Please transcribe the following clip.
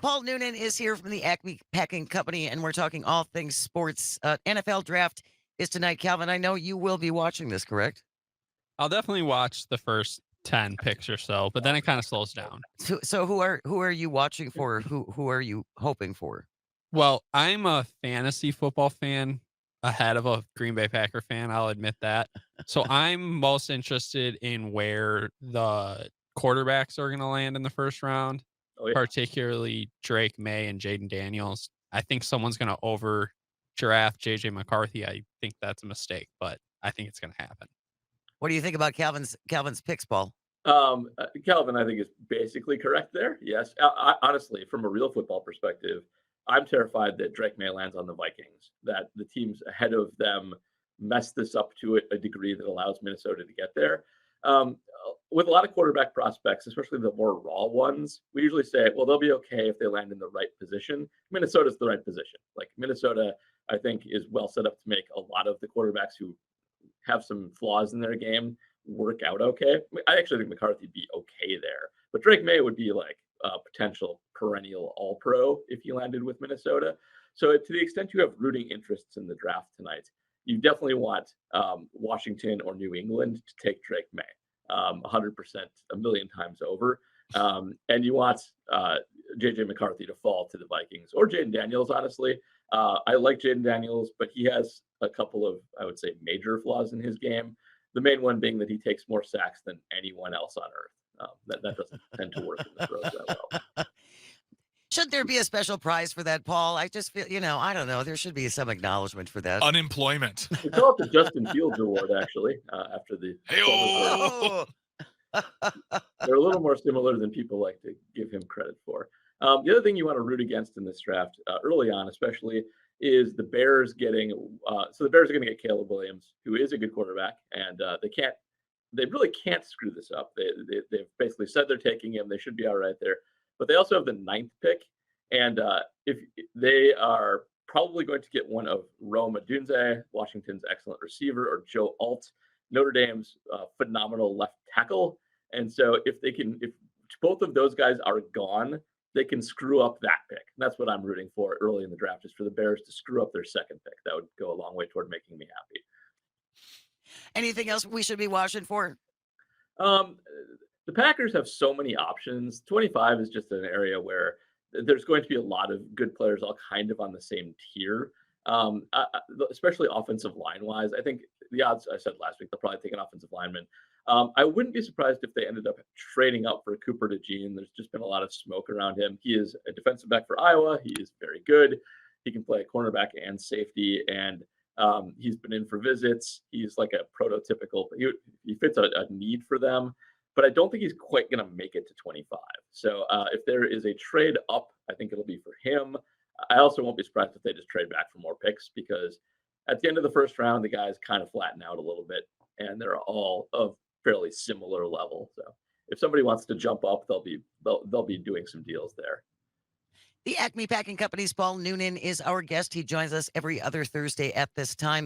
Paul Noonan is here from the Acme Packing Company, and we're talking all things sports. NFL draft is tonight. Calvin, I know you will be watching this, correct? I'll definitely watch the first 10 picks or so, but then it kind of slows down. So who are you watching for? Who are you hoping for? Well, I'm a fantasy football fan ahead of a Green Bay Packer fan. I'll admit that. So I'm most interested in where the quarterbacks are going to land in the first round, Oh, yeah. particularly Drake Maye and Jaden Daniels. I think someone's going to over draft JJ McCarthy. I think that's a mistake, but I think it's going to happen. What do you think about Calvin's picks, Paul? Calvin, I think, is basically correct there. Yes. Honestly, from a real football perspective, I'm terrified that Drake Maye lands on the Vikings, that the teams ahead of them mess this up to a degree that allows Minnesota to get there. Um, with a lot of quarterback prospects, especially the more raw ones, we usually say, well, they'll be okay if they land in the right position. Minnesota's the right position. Like Minnesota, I think, is well set up to make a lot of the quarterbacks who have some flaws in their game work out okay. I actually think McCarthy'd be okay there, but Drake Maye would be like a potential perennial All Pro if he landed with Minnesota. So to the extent you have rooting interests in the draft tonight, you definitely want Washington or New England to take Drake Maye, 100%, a million times over. And you want JJ McCarthy to fall to the Vikings or Jaden Daniels, honestly. I like Jaden Daniels, but he has a couple of, I would say, major flaws in his game. The main one being that he takes more sacks than anyone else on earth. That doesn't tend to work in the pros that well. Should there be a special prize for that, Paul? I just feel, I don't know. There should be some acknowledgement for that. Unemployment. We call it the Justin Fields Award, actually, after the. Oh, They're a little more similar than people like to give him credit for. The other thing you want to root against in this draft, early on especially, is the Bears getting. So the Bears are going to get Caleb Williams, who is a good quarterback, and they really can't screw this up. They've basically said they're taking him. They should be all right there. But they also have the 9th pick, and if they are probably going to get one of Rome Odunze, Washington's excellent receiver, or Joe Alt, Notre Dame's phenomenal left tackle. And so if both of those guys are gone, they can screw up that pick. And that's what I'm rooting for early in the draft, is for the Bears to screw up their 2nd pick. That would go a long way toward making me happy. anything else we should be watching for? The Packers have so many options. 25 is just an area where there's going to be a lot of good players all kind of on the same tier, especially offensive line-wise. I think the odds, I said last week, they'll probably take an offensive lineman. I wouldn't be surprised if they ended up trading up for Cooper DeJean. There's just been a lot of smoke around him. He is a defensive back for Iowa. He is very good. He can play cornerback and safety, and he's been in for visits. He's like a prototypical, he fits a need for them, but I don't think he's quite going to make it to 25. So if there is a trade up, I think it'll be for him. I also won't be surprised if they just trade back for more picks, because at the end of the first round, the guys kind of flatten out a little bit, and they're all of fairly similar level. So if somebody wants to jump up, they'll be doing some deals there. The Acme Packing Company's Paul Noonan is our guest. He joins us every other Thursday at this time.